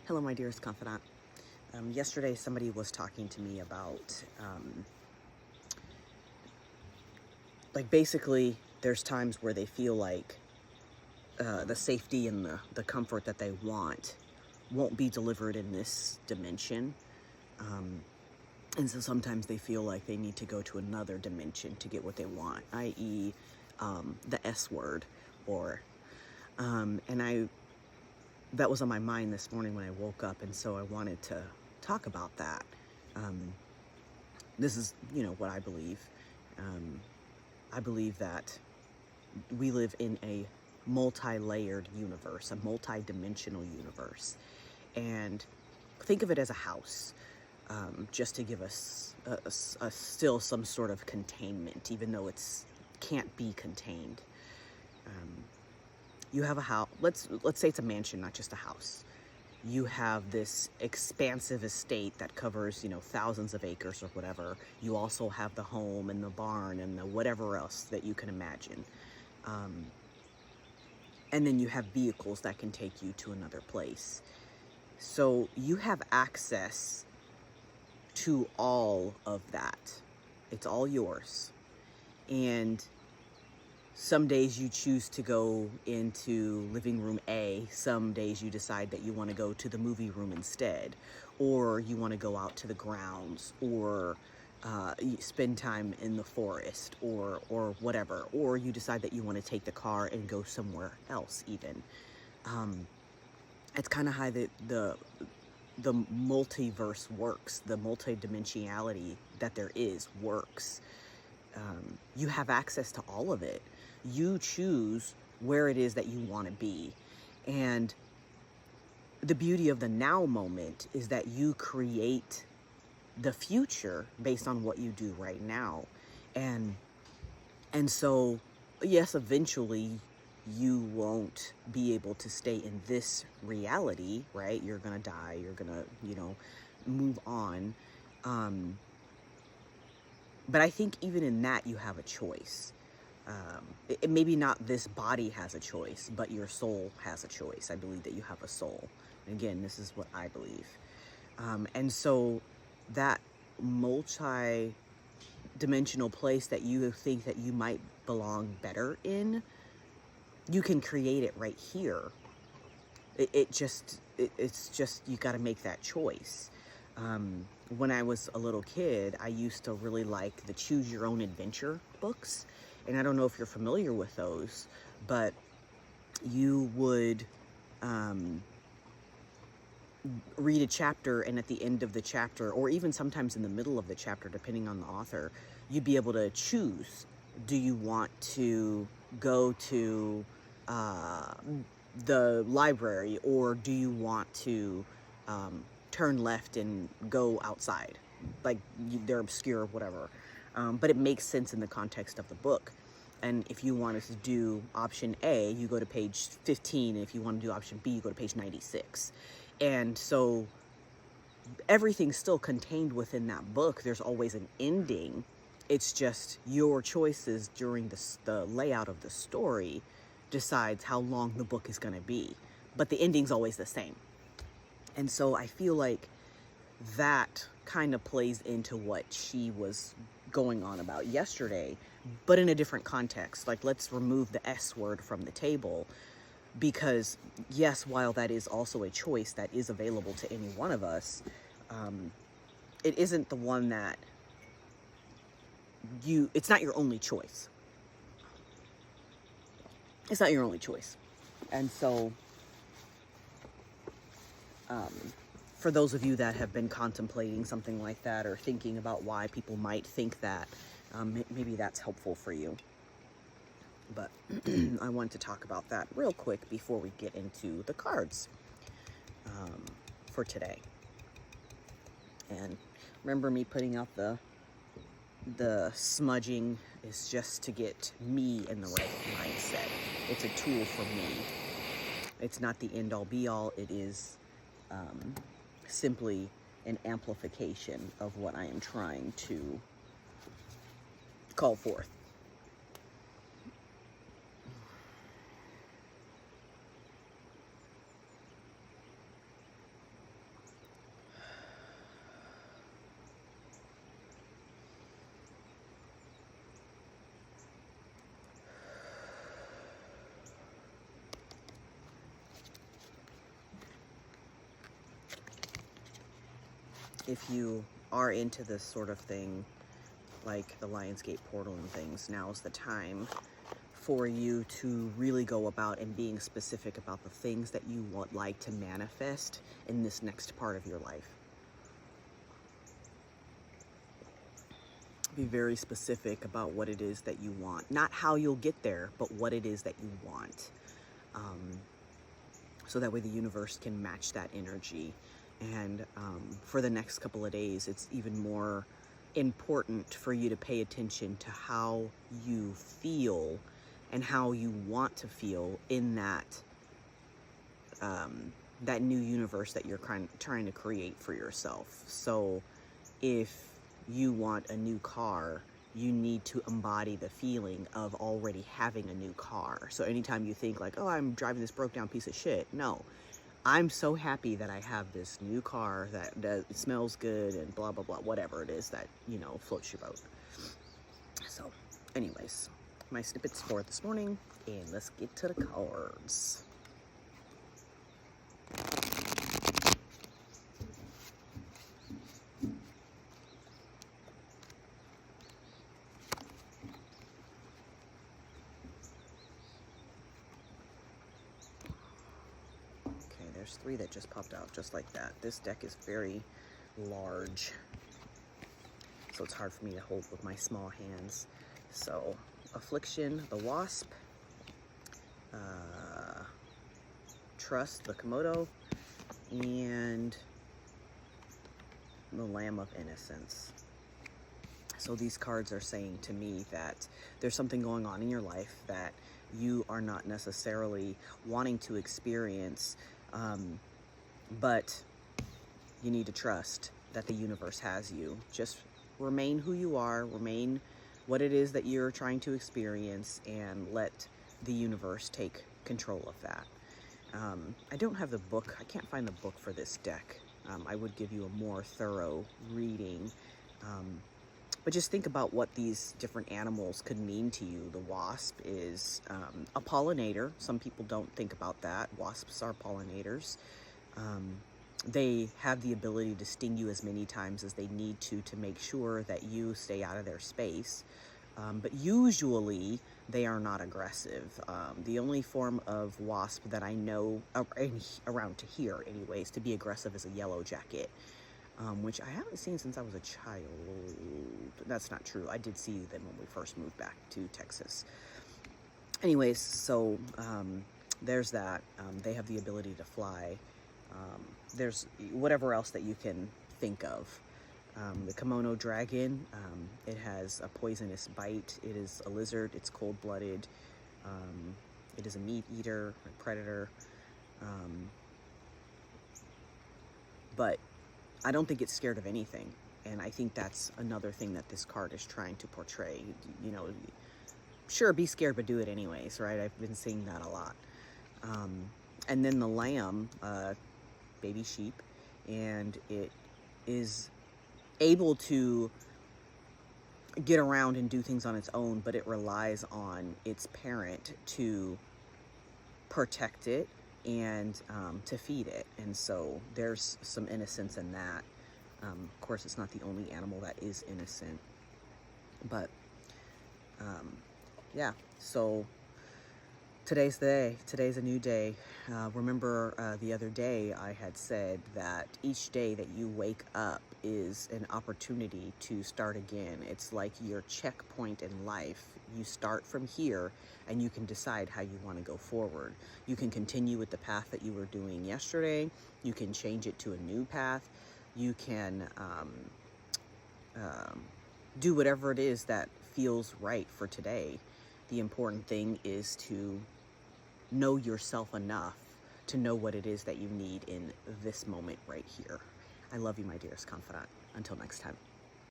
Hello, my dearest confidant. Yesterday, somebody was talking to me about, basically, there's times where they feel like the safety and the comfort that they want won't be delivered in this dimension. And so sometimes they feel like they need to go to another dimension to get what they want, i.e., the S word, or, that was on my mind this morning when I woke up, and so I wanted to talk about that. This is, what I believe. I believe that we live in a multi-layered universe, a multi-dimensional universe. And think of it as a house, just to give us still some sort of containment, even though it's can't be contained. You have a house, let's say it's a mansion, not just a house. You have this expansive estate that covers, thousands of acres or whatever. You also have the home and the barn and the whatever else that you can imagine. And then you have vehicles that can take you to another place. So you have access to all of that. It's all yours. And some days you choose to go into living room A. Some days you decide that you want to go to the movie room instead. Or you want to go out to the grounds, or you spend time in the forest, or whatever. Or you decide that you want to take the car and go somewhere else even. It's kind of how the multiverse works. The multidimensionality that there is works. You have access to all of it. You choose where it is that you want to be. And the beauty of the now moment is that you create the future based on what you do right now. And so, yes, eventually you won't be able to stay in this reality, right? You're going to die. You're going to, move on. But I think even in that, you have a choice. Maybe not this body has a choice, but your soul has a choice. I believe that you have a soul. And again, this is what I believe. And so that multi-dimensional place that you think that you might belong better in, you can create it right here. It's just, you got to make that choice. When I was a little kid, I used to really like the Choose Your Own Adventure books. And I don't know if you're familiar with those, but you would read a chapter, and at the end of the chapter, or even sometimes in the middle of the chapter, depending on the author, you'd be able to choose. Do you want to go to the library, or do you want to turn left and go outside? Like, they're obscure or whatever. But it makes sense in the context of the book. And if you wanted to do option A, you go to page 15. And if you want to do option B, you go to page 96. And so everything's still contained within that book. There's always an ending. It's just your choices during the layout of the story decides how long the book is going to be. But the ending's always the same. And so I feel like that kind of plays into what she was going on about yesterday, but in a different context. Like, let's remove the S word from the table, because yes, while that is also a choice that is available to any one of us, it isn't the one that it's not your only choice. It's not your only choice. And so, for those of you that have been contemplating something like that, or thinking about why people might think that, maybe that's helpful for you. But I want to talk about that real quick before we get into the cards for today. And remember, me putting out the smudging is just to get me in the right mindset. It's a tool for me. It's not the end all be all. It is simply an amplification of what I am trying to call forth. if you are into this sort of thing, like the Lionsgate portal and things, now is the time for you to really go about and being specific about the things that you would like to manifest in this next part of your life. Be very specific about what it is that you want. Not how you'll get there, but what it is that you want. So that way the universe can match that energy. And for the next couple of days, it's even more important for you to pay attention to how you feel and how you want to feel in that that new universe that you're trying to create for yourself. So if you want a new car, you need to embody the feeling of already having a new car. So anytime you think like, oh, I'm driving this broke down piece of shit, no, I'm so happy that I have this new car that smells good and blah, blah, blah, whatever it is that, you know, floats your boat. So anyways, my snippets for this morning, and let's get to the cards. There's 3 that just popped out just like that. This deck is very large, so it's hard for me to hold with my small hands. So, Affliction, the Wasp, Trust, the Komodo, and the Lamb of Innocence. So these cards are saying to me that there's something going on in your life that you are not necessarily wanting to experience, but you need to trust that the universe has you. Just remain who you are, remain what it is that you're trying to experience, and let the universe take control of that. I don't have the book. I can't find the book for this deck. I would give you a more thorough reading. But just think about what these different animals could mean to you. The wasp is a pollinator. Some people don't think about that. Wasps are pollinators. They have the ability to sting you as many times as they need to make sure that you stay out of their space. But usually they are not aggressive. The only form of wasp that I know around to here anyways to be aggressive is a yellow jacket. Which I haven't seen since I was a child. That's not true. I did see them when we first moved back to Texas. Anyways, so there's that. They have the ability to fly. There's whatever else that you can think of. The kimono dragon, it has a poisonous bite. It is a lizard. It's cold-blooded. It is a meat eater, a predator. But I don't think it's scared of anything. And I think that's another thing that this card is trying to portray. You know, sure, be scared, but do it anyways, right? I've been seeing that a lot. And then the lamb, baby sheep, and it is able to get around and do things on its own, but it relies on its parent to protect it and to feed it. And so there's some innocence in that. Of course, it's not the only animal that is innocent, but yeah, so today's the day. Today's a new day. Remember the other day I had said that each day that you wake up is an opportunity to start again. It's like your checkpoint in life. You start from here and you can decide how you want to go forward. You can continue with the path that you were doing yesterday. You can change it to a new path. You can do whatever it is that feels right for today. The important thing is to know yourself enough to know what it is that you need in this moment right here. I love you, my dearest confidant. Until next time.